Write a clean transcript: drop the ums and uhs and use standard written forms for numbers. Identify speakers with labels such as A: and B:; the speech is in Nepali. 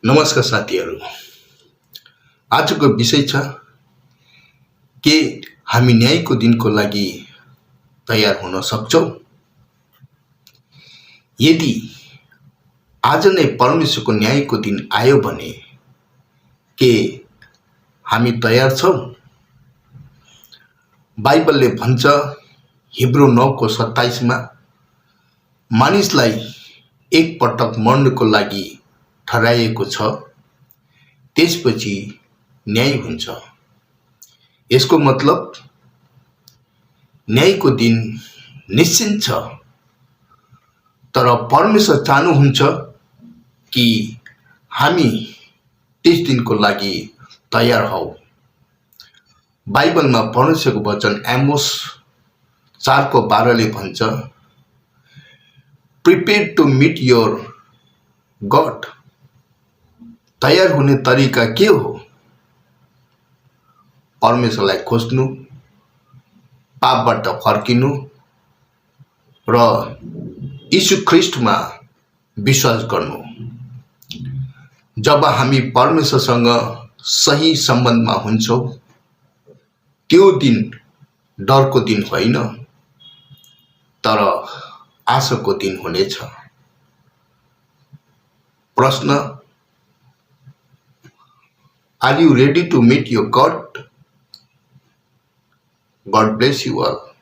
A: नमस्कार साथीहरू, आजको विषय छ के हामी न्यायको दिनको लागि तयार हुन सक्छौँ। यदि आज नै परमेश्वरको न्यायको दिन आयो भने के हामी तयार छौँ? बाइबलले भन्छ हिब्रू 9:27 मा मानिसलाई एक पटक मर्नको लागि ठहराइएको छ, त्यसपछि न्याय हुन्छ। यसको मतलब न्यायको दिन निश्चित छ, तर परमेश्वर चाहनुहुन्छ कि हामी त्यस दिनको लागि तयार हौ। बाइबलमा परमेश्वरको वचन एमोस 4:12 ले भन्छ, prepare to meet your God. तयार हुने तरिका के हो? परमेश्वरलाई खोज्नु, पापबाट फर्किनु र यीशु ख्रीष्टमा विश्वास गर्नु। जब हामी परमेश्वरसँग सही सम्बन्धमा हुन्छौँ, त्यो दिन डरको दिन होइन, तर आशाको दिन हुनेछ। प्रश्न, are you ready to meet your God? God bless you all.